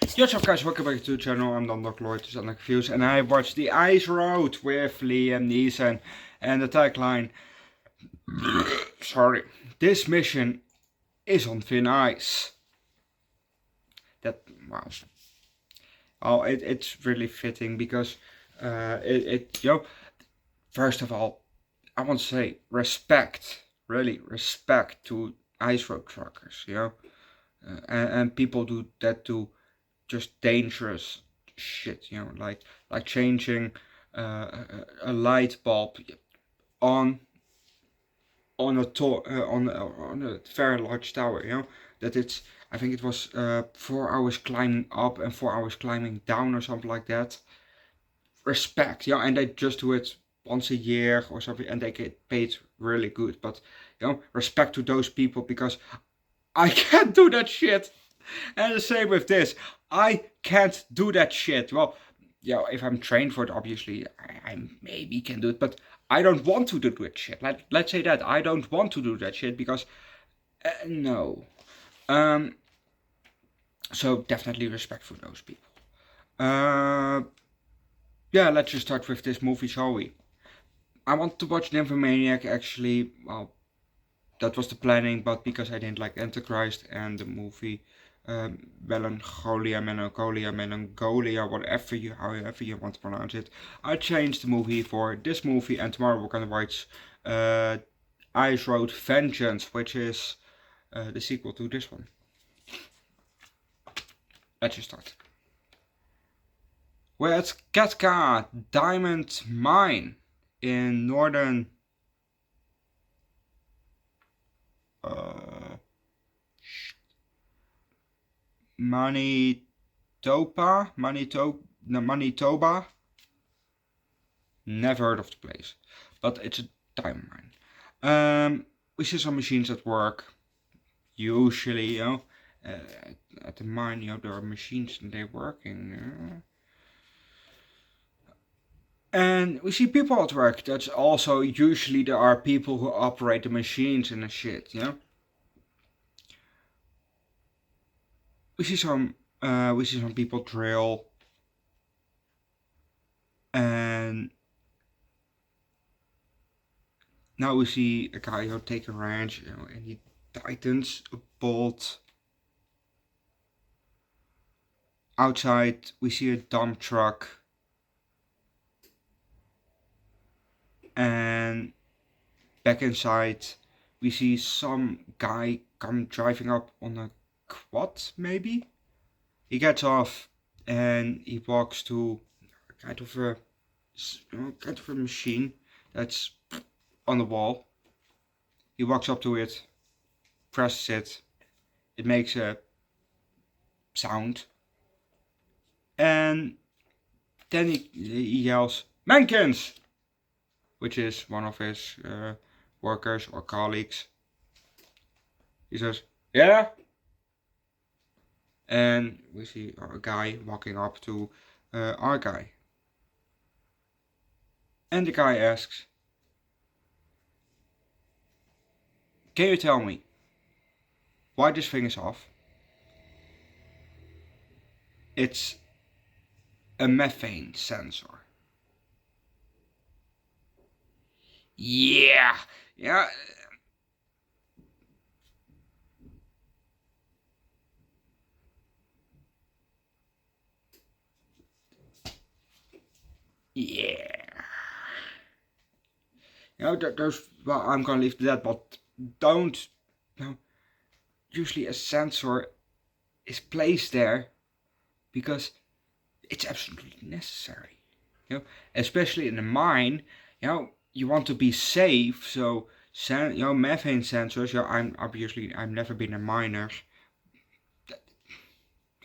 What's up guys, welcome back to the channel. I'm Underdog Reacts and I watched The Ice Road with Liam Neeson and the tagline, sorry, this mission is on thin ice. That, wow. Oh, it's really fitting because first of all, I want to say respect, really respect to ice road truckers, and people do that too. Just dangerous shit, like changing a light bulb on on a very large tower. That it's, I think it was 4 hours climbing up and 4 hours climbing down or something like that. Respect, and they just do it once a year or something, and they get paid really good. But respect to those people, because I can't do that shit. And the same with this. I can't do that shit. Well, if I'm trained for it, obviously, I maybe can do it, but I don't want to do that shit. Let's say that. I don't want to do that shit because, no. So definitely respect for those people. Let's just start with this movie, shall we? I want to watch Nymphomaniac, actually. Well, that was the planning, but because I didn't like Antichrist and the movie Melancholia, however you want to pronounce it, I changed the movie for this movie, and tomorrow we're gonna watch Ice Road Vengeance, which is the sequel to this one. Let's just start. We're at Katka Diamond Mine in northern Manitoba. Never heard of the place, but it's a diamond mine. We see some machines at work. Usually, at the mine, there are machines and they're working. And we see people at work. That's also usually there are people who operate the machines and the shit, We see some people drill, and now we see a guy take a wrench, and he tightens a bolt. Outside we see a dump truck, and back inside we see some guy come driving up on a quad, maybe. He gets off and he walks to kind of a machine that's on the wall. He walks up to it, presses it, it makes a sound, and then he yells, "Mankins!" which is one of his workers or colleagues. He says, "Yeah?" And we see a guy walking up to our guy. And the guy asks, "Can you tell me why this thing is off?" It's a methane sensor. Yeah. Yeah. There's, well, I'm gonna leave that, but don't, usually a sensor is placed there because it's absolutely necessary, especially in a mine. You want to be safe, so methane sensors. I've never been a miner.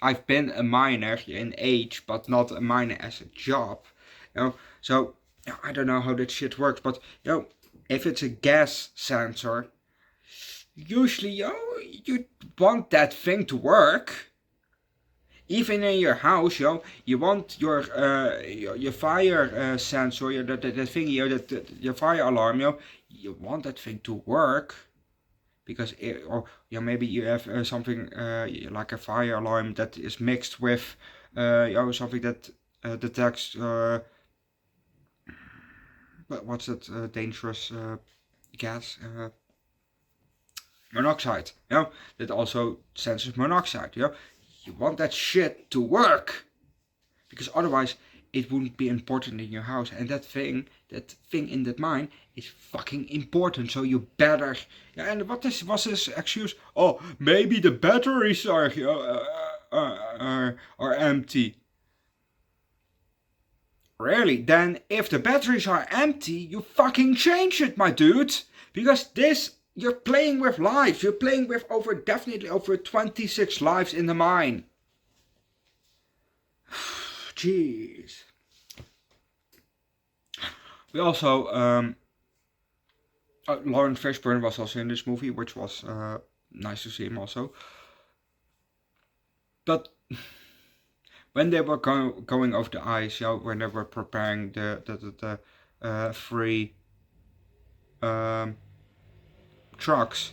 I've been a miner in age, but not a miner as a job, so I don't know how that shit works, but if it's a gas sensor, usually you want that thing to work. Even in your house, you want your fire sensor, that thing, your fire alarm, you want that thing to work. because or maybe you have something like a fire alarm that is mixed with something that detects what's that dangerous gas, monoxide, that also senses monoxide. You want that shit to work, because otherwise it wouldn't be important in your house, and that thing in that mine is fucking important, so you better. And what was his excuse? Oh, maybe the batteries are empty. Really? Then if the batteries are empty, you fucking change it, my dude, because you're playing with lives. You're playing with definitely over 26 lives in the mine. Jeez. We also, Lawrence Fishburne was also in this movie, which was nice to see him also. But when they were going over the ice, when they were preparing the 3 trucks,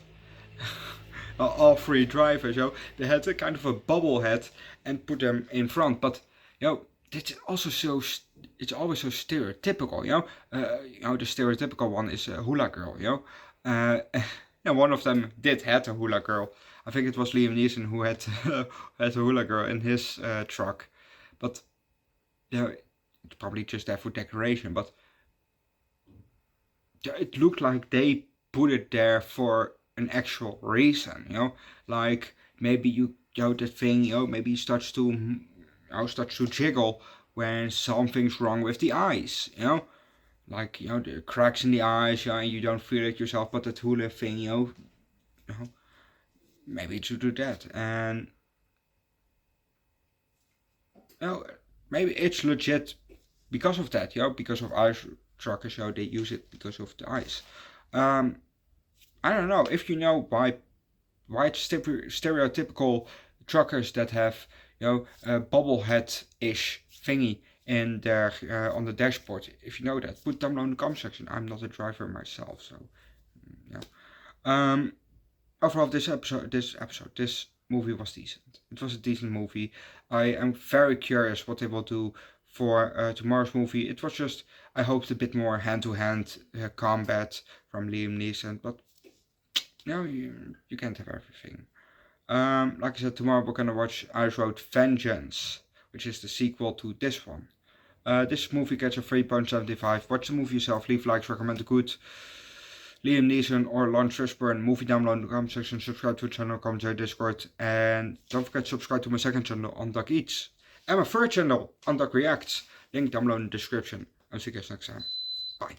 all 3 drivers, they had a kind of a bobble-head and put them in front. But it's also it's always so stereotypical, the stereotypical one is a hula girl, and one of them did have a hula girl. I think it was Liam Neeson who had a hula girl in his truck, but it's probably just there for decoration. But it looked like they put it there for an actual reason, like maybe the thing, maybe it starts to jiggle when something's wrong with the ice, like the cracks in the ice, and you don't feel it yourself, but that hula thing, maybe to do that. And maybe it's legit because of that, because of ice truckers, they use it because of the ice. I don't know if you know why it's stereotypical truckers that have a bobblehead-ish thingy in their on the dashboard. If you know that, put them down in the comment section. I'm not a driver myself, so yeah. Overall, this movie was decent. It was a decent movie. I am very curious what they will do for tomorrow's movie. It was just, I hoped, a bit more hand-to-hand combat from Liam Neeson, but you can't have everything. Like I said, tomorrow we're gonna watch Ice Road Vengeance, which is the sequel to this one. This movie gets a 3.75. Watch the movie yourself. Leave likes, recommend a good Liam Neeson or Lawrence Fishburne movie down below in the comment section. Subscribe to the channel, Commentsection, Discord, and don't forget to subscribe to my second channel, Underdog Eats, and my third channel, Underdog Reacts. Link down below in the description. I'll see you guys next time. Bye.